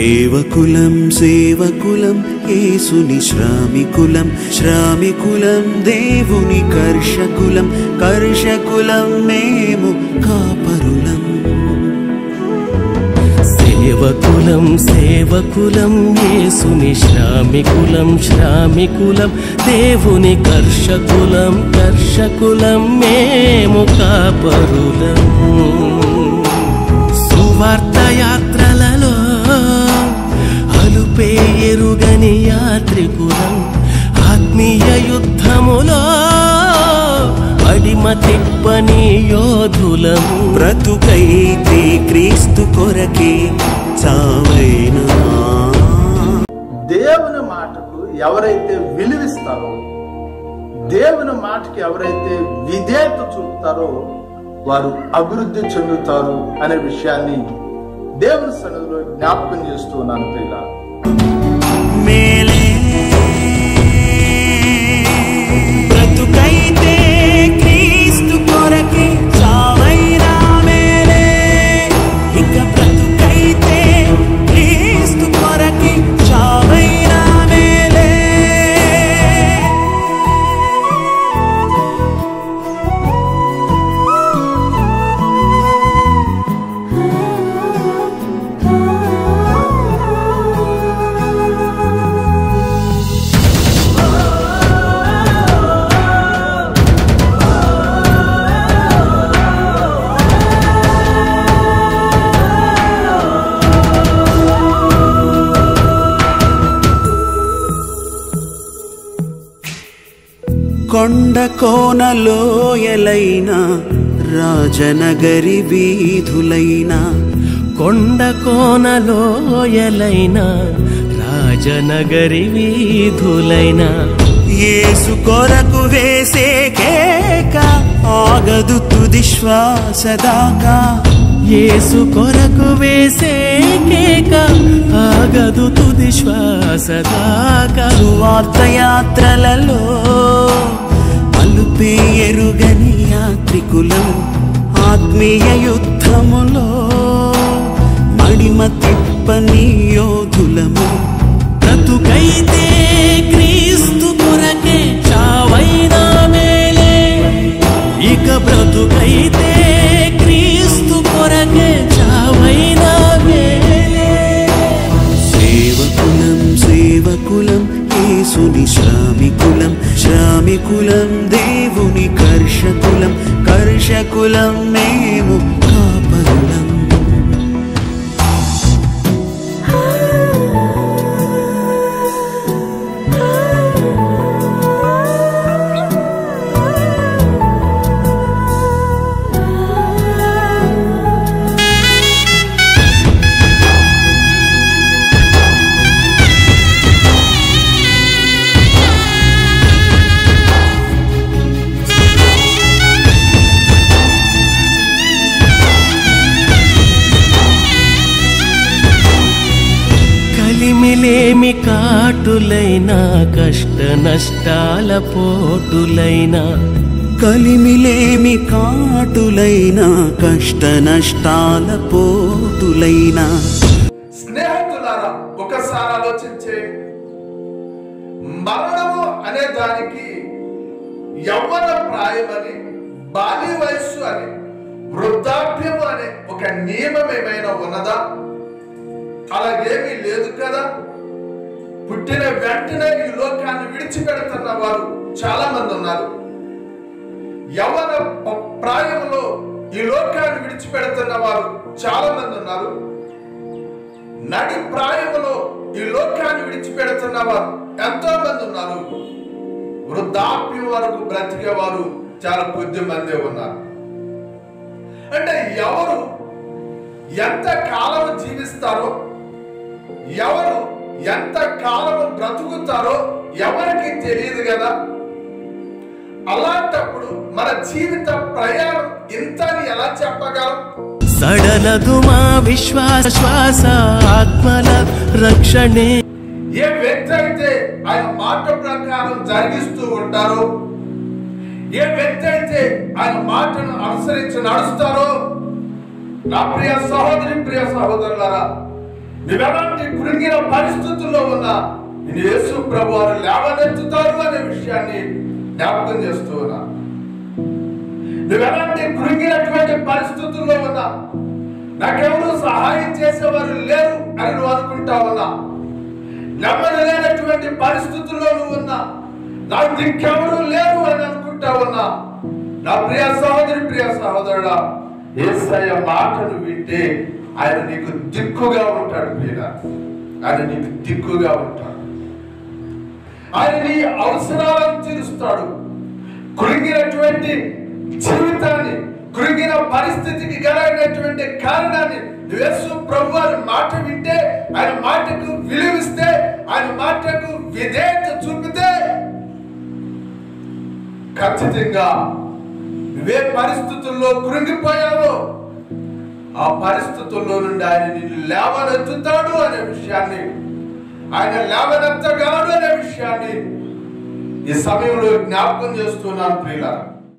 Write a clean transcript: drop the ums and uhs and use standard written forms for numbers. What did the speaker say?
సేవకులం సేవకులం యేసుని శ్రామికులం శ్రామికులం దేవుని కర్షకులం కర్షకులం మేము కాపరులం. సేవకులం సేవకులం యేసుని శ్రామికులం శ్రామికులం దేవుని కర్షకులం కర్షకులం మేము కాపరులం. సువార్త యాత్రలలో అలుపే ఎరుగని యాత్రికులం ఆత్మీయ యుద్ధములో అడిమ తిప్పని యోధులము. బ్రతుకైతే క్రీస్తు కొరకే చావైనా. దేవుని మాటకు ఎవరైతే విలువిస్తారో దేవుని మాటకి ఎవరైతే విధేయత చూపుతారో వారు అభివృద్ధి చెందుతారు అనే విషయాన్ని దేవుని సన్నిధిలో జ్ఞాపకం చేస్తూ ఉన్నాను. ప్రియులారా, మేలే బ్రతుకైతే క్రీస్తు కొరకే చావైనా మేలే. ఇక బ్రతుకైతే క్రీస్తు కొరకే చావైనా మేలే. కొండ కోనలోయలైనా రాజనగరి వీధులైనా కొండ కోనలోయలైనా రాజనగరి వీధులైనా యేసు కొరకు వేసే కేక ఆగదు తుది శ్వాస దాకా. యేసు కొరకు వేసే కేక ఆగదు తుది శ్వాస దాకా. సువార్త యాత్రలలో అలుపే ఎరుగని యాత్రికులం ఆత్మీయ యుద్ధములో మడిమ తిప్పని యోధులము. బ్రతుకైతే క్రీస్తు కొరకే చావైనా మేలే. ఇక బ్రతుకైతే క్రీస్తు కొరకే చావైనా మేలే. సేవకులం సేవకులం యేసుని శ్రామికులం శ్రామికులం దేవుని కర్షకులం కర్షకులం మేము కాపరులం. కలిమిలేమి కాటులైనా కష్ట నష్టాల పోటులైనా కలిమిలేమి కాటులైనా కష్ట నష్టాల పోటులైనా. స్నేహితులారా, ఒకసారి ఆలోచించే మరణము అనే దానికి యవ్వన ప్రాయమని బాల్య వయస్సు అని వృద్ధాప్యము అనే ఒక నియమం ఏమైనా ఉన్నదా? అలాగేమీ లేదు కదా. పుట్టిన వెంటనే ఈ లోకాన్ని విడిచిపెడుతున్న వారు చాలా మంది ఉన్నారు. యవ్వన ప్రాయంలో ఈ లోకాన్ని విడిచిపెడుతున్న వారు చాలా మంది ఉన్నారు. నడి ప్రాయంలో ఈ లోకాన్ని విడిచిపెడుతున్న వారు ఎంతో మంది ఉన్నారు. వృద్ధాప్యం వరకు బ్రతికే వారు చాలా కొద్ది మందే ఉన్నారు. అంటే ఎవరు ఎంత కాలం జీవిస్తారో ఎవరు ఎంత కాలం బ్రతుకుతారో ఎవరికి తెలియదు కదా. అలాంటప్పుడు మన జీవిత ప్రయాణం ఇంత అని ఎలా చెప్పగలం? సడలదు మా విశ్వాస శ్వాస ఆత్మల రక్షణే. ఏ వ్యక్తి అయితే ఆయన మాట ప్రకారం జరిగిస్తూ ఉంటారో, ఏ వ్యక్తి అయితే ఆయన మాటను అనుసరించి నడుస్తారో, నా ప్రియ సహోదరి ప్రియ సహోదరులారా, నువ్వెలాంటి కృంగిన పరిస్థితుల్లో ఉన్నా నేను యేసు ప్రభు వారు లేవనెత్తుతారు అనే విషయాన్ని జ్ఞాపకం చేస్తూ ఉన్నా. నువ్వెలాంటి కృంగినటువంటి పరిస్థితుల్లో ఉన్నా, నాకెవరు సహాయం చేసేవారు లేరు అని నువ్వు అనుకుంటా ఉన్నా, నెమ్మది లేనటువంటి పరిస్థితుల్లో నువ్వు ఉన్నా, నాకు దిక్కెవరు లేరు అని అనుకుంటా ఉన్నా, నా ప్రియ సహోదరి ప్రియ సహోదరుడా, యేసయ్య మాటను వింటే ఆయన నీకు దిక్కుగా ఉంటాడు. ప్రియుడా, ఆయన నీకు దిక్కుగా ఉంటాడు. ఆయన నీ అవసరాలను తీరుస్తాడు. కృంగినటువంటి జీవితాన్ని, కృంగిన పరిస్థితికి గలైనటువంటి కారణాన్ని యేసు ప్రభు వారి మాట వింటే, ఆయన మాటకు విలువిస్తే, ఆయన మాటకు విధేయత చూపితే ఖచ్చితంగా నువ్వే పరిస్థితుల్లో కృంగిపోయావో ఆ పరిస్థితుల్లో నుండి ఆయన నిన్ను లేవనెత్తుతాడు అనే విషయాన్ని, ఆయన లేవనెత్తగలడు అనే విషయాన్ని ఈ సమయంలో జ్ఞాపకం చేస్తున్నాను ప్రియులారా.